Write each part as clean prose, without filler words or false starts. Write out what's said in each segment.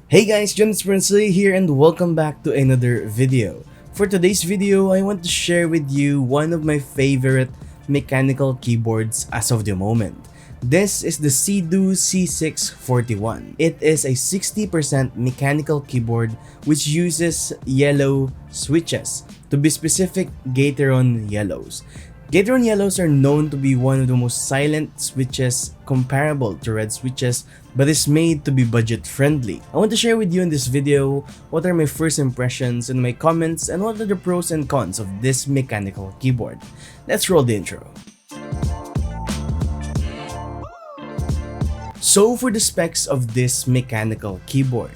Hey guys, johnesperancilla here and welcome back to another video. For today's video, I want to share with you one of my favorite mechanical keyboards as of the moment. This is the CIDOO C641. It is a 60% mechanical keyboard which uses yellow switches, to be specific, Gateron yellows. Gateron yellows are known to be one of the most silent switches comparable to red switches, but is made to be budget friendly. I want to share with you in this video what are my first impressions and my comments and what are the pros and cons of this mechanical keyboard. Let's roll the intro. So for the specs of this mechanical keyboard.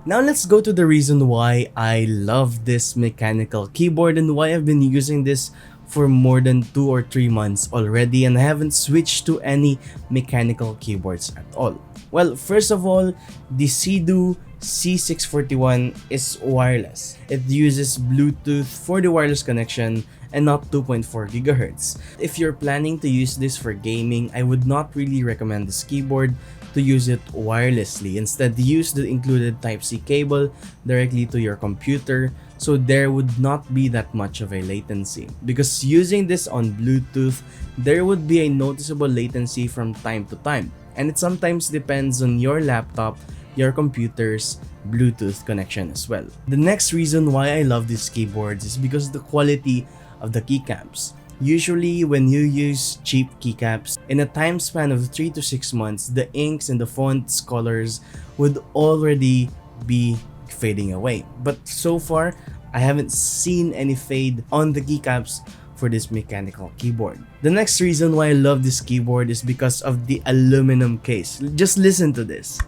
Now let's go to the reason why I love this mechanical keyboard and why I've been using this for more than 2 or 3 months already and I haven't switched to any mechanical keyboards at all. Well, first of all, the CIDOO C641 is wireless. It uses Bluetooth for the wireless connection and not 2.4 GHz. If you're planning to use this for gaming, I would not really recommend this keyboard to use it wirelessly. Instead, use the included Type-C cable directly to your computer so there would not be that much of a latency. Because using this on Bluetooth, there would be a noticeable latency from time to time. And it sometimes depends on your laptop, your computer's Bluetooth connection as well. The next reason why I love these keyboards is because of the quality of the keycaps. Usually, when you use cheap keycaps, in a time span of 3 to 6 months, the inks and the font's colors would already be fading away. But so far, I haven't seen any fade on the keycaps for this mechanical keyboard. The next reason why I love this keyboard is because of the aluminum case. Just listen to this.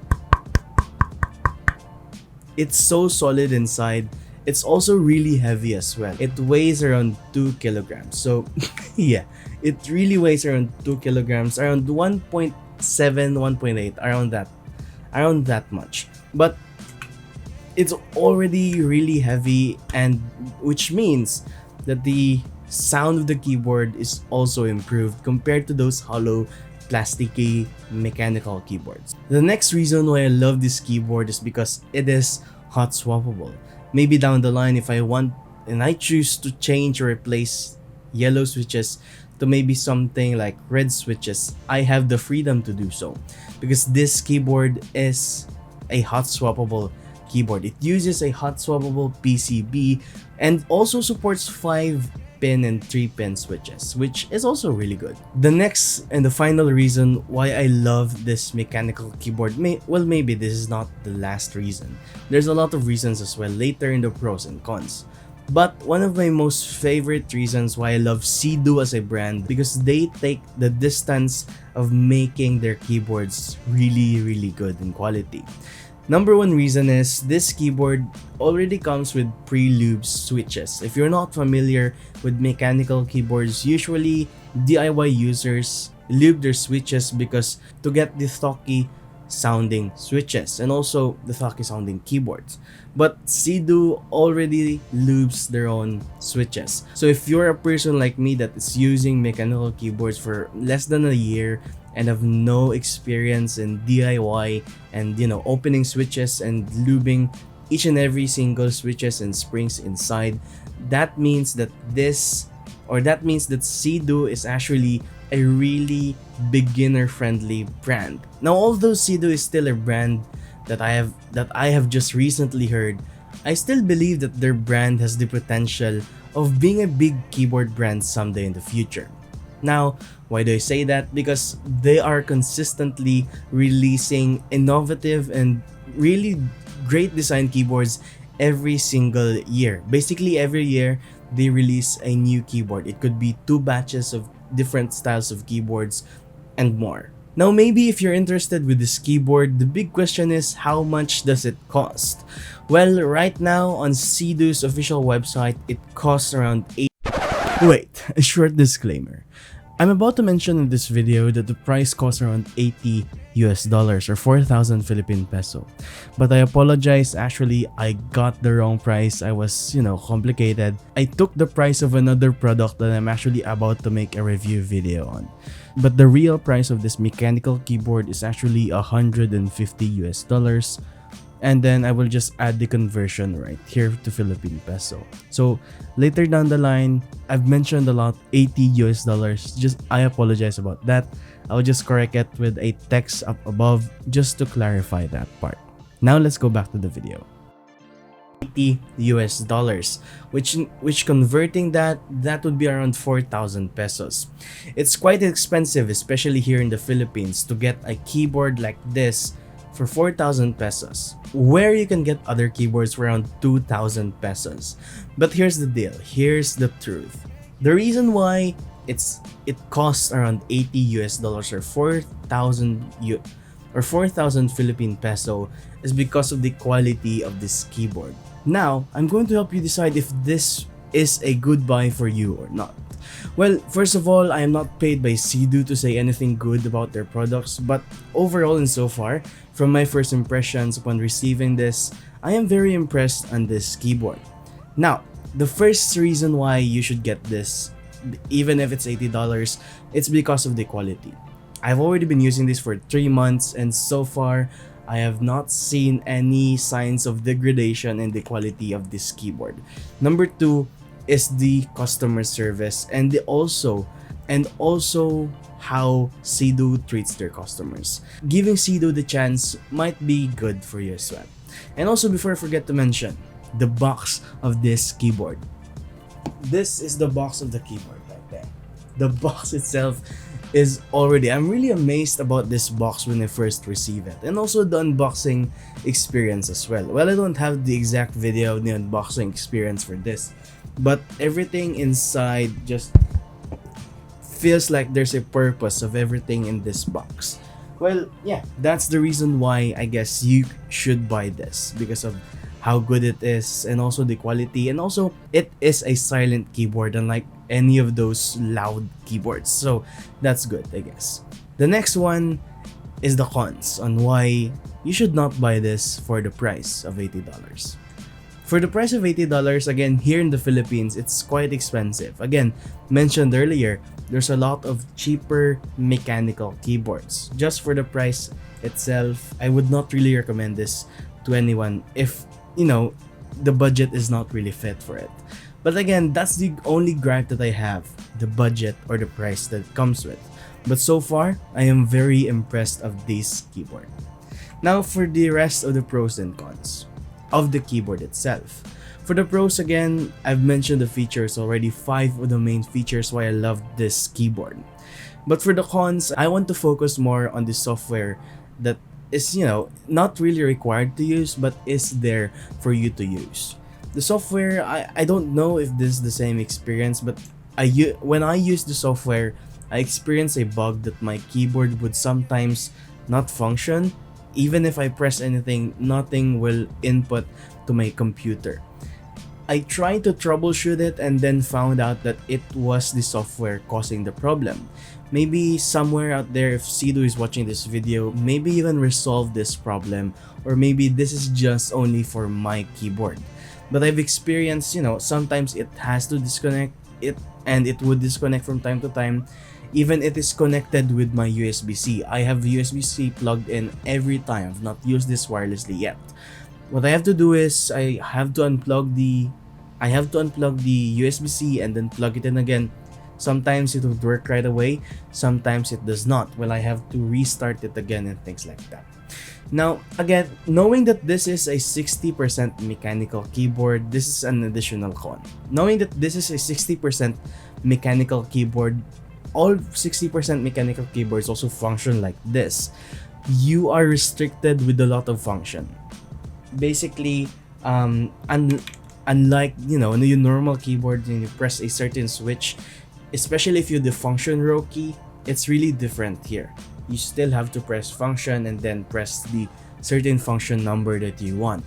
It's so solid inside. It's also really heavy as well. It weighs around 2 kilograms. So yeah, it really weighs around 2 kilograms, around 1.7, 1.8, around that much. But it's already really heavy, and which means that the sound of the keyboard is also improved compared to those hollow plasticky mechanical keyboards. The next reason why I love this keyboard is because it is hot swappable. Maybe down the line, if I want and I choose to change or replace yellow switches to maybe something like red switches, I have the freedom to do so because this keyboard is a hot swappable keyboard. It uses a hot swappable PCB and also supports 5-pin and 3-pin switches, which is also really good. The next and the final reason why I love this mechanical keyboard, maybe this is not the last reason. There's a lot of reasons as well later in the pros and cons. But one of my most favorite reasons why I love CIDOO as a brand, because they take the distance of making their keyboards really good in quality. Number one reason is this keyboard already comes with pre-lubed switches. If you're not familiar with mechanical keyboards, usually DIY users lube their switches because to get the stocky sounding switches and also the stocky sounding keyboards. But CIDOO already lubes their own switches. So if you're a person like me that is using mechanical keyboards for less than a year and have no experience in DIY and opening switches and lubing each and every single switches and springs inside, that means that CIDOO is actually a really beginner friendly brand. Now, although CIDOO is still a brand that I have just recently heard, I still believe that their brand has the potential of being a big keyboard brand someday in the future. Now, why do I say that? Because they are consistently releasing innovative and really great design keyboards every single year. Basically, every year they release a new keyboard. It could be 2 batches of different styles of keyboards and more. Now, maybe if you're interested with this keyboard, the big question is how much does it cost? Well, right now on CIDOO's official website, it costs around Wait, a short disclaimer. I'm about to mention in this video that the price costs around $80 or 4,000 Philippine peso. But I apologize, actually I got the wrong price. I was, complicated. I took the price of another product that I'm actually about to make a review video on. But the real price of this mechanical keyboard is actually $150. And then I will just add the conversion right here to Philippine peso. So later down the line, I've mentioned a lot $80. Just I apologize about that. I'll just correct it with a text up above just to clarify that part. Now let's go back to the video. $80, which converting that would be around 4,000 pesos. It's quite expensive, especially here in the Philippines, to get a keyboard like this for 4,000 pesos, where you can get other keyboards for around 2,000 pesos. But here's the deal, here's the truth. The reason why it costs around $80 or 4,000 Philippine peso is because of the quality of this keyboard. Now, I'm going to help you decide if this is a good buy for you or not. Well, first of all, I am not paid by CIDOO to say anything good about their products, but overall and so far, from my first impressions upon receiving this, I am very impressed on this keyboard. Now, the first reason why you should get this, even if it's $80, it's because of the quality. I've already been using this for 3 months and so far, I have not seen any signs of degradation in the quality of this keyboard. Number 2 is the customer service and also how CIDOO treats their customers. Giving CIDOO the chance might be good for you as well. And also, before I forget to mention, the box of this keyboard. This is the box of the keyboard right there. The box itself is I'm really amazed about this box when I first received it, and also the unboxing experience as well. Well, I don't have the exact video of the unboxing experience for this, but everything inside just feels like there's a purpose of everything in this box. Well, yeah, that's the reason why I guess you should buy this, because of how good it is and also the quality, and also it is a silent keyboard unlike any of those loud keyboards, so that's good, I guess. The next one is the cons on why you should not buy this for the price of $80. For the price of $80, again, here in the Philippines, it's quite expensive. Again, mentioned earlier, there's a lot of cheaper mechanical keyboards. Just for the price itself, I would not really recommend this to anyone if, the budget is not really fit for it. But again, that's the only gripe that I have, the budget or the price that it comes with. But so far, I am very impressed of this keyboard. Now for the rest of the pros and cons of the keyboard itself. For the pros, again, I've mentioned the features already, 5 of the main features why I love this keyboard. But for the cons, I want to focus more on the software that is, not really required to use, but is there for you to use. The software, I don't know if this is the same experience, but when I use the software, I experienced a bug that my keyboard would sometimes not function. Even if I press anything, nothing will input to my computer. I tried to troubleshoot it and then found out that it was the software causing the problem. Maybe somewhere out there, if CIDOO is watching this video, maybe you can resolve this problem, or maybe this is just only for my keyboard. But I've experienced, sometimes it has to disconnect it, and it would disconnect from time to time. Even it is connected with my USB-C. I have USB-C plugged in every time. I've not used this wirelessly yet. What I have to do is I have to unplug the USB-C and then plug it in again. Sometimes it would work right away, sometimes it does not. Well, I have to restart it again and things like that. Now, again, knowing that this is a 60% mechanical keyboard, this is an additional con. Knowing that this is a 60% mechanical keyboard, all 60% mechanical keyboards also function like this. You are restricted with a lot of function. Basically, unlike, your normal keyboard, when you press a certain switch, especially if you do the function row key, it's really different here. You still have to press function and then press the certain function number that you want,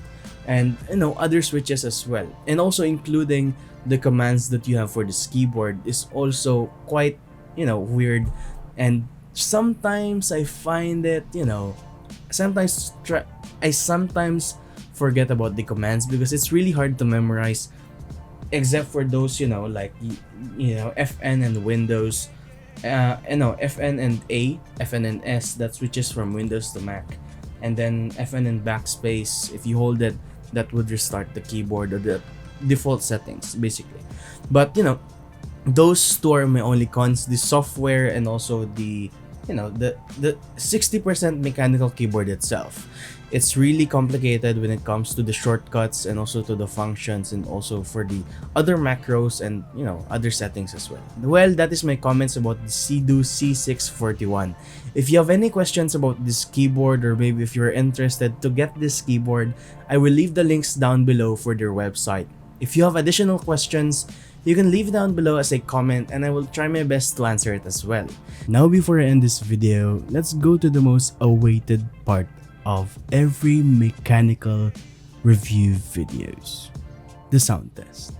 and other switches as well, and also including the commands that you have for this keyboard is also quite weird, and sometimes I find it, sometimes I sometimes forget about the commands because it's really hard to memorize, except for those, like FN and Windows, FN and A, FN and S, that switches from Windows to Mac, and then FN and backspace, if you hold it, that would restart the keyboard or the default settings basically. But those two are my only cons: the software and also the the 60% mechanical keyboard itself. It's really complicated when it comes to the shortcuts and also to the functions, and also for the other macros and other settings as well. Well, that is my comments about the CIDOO C641. If you have any questions about this keyboard, or maybe if you're interested to get this keyboard, I will leave the links down below for their website. If you have additional questions, you can leave down below as a comment and I will try my best to answer it as well. Now, before I end this video, let's go to the most awaited part of every mechanical review videos: the sound test.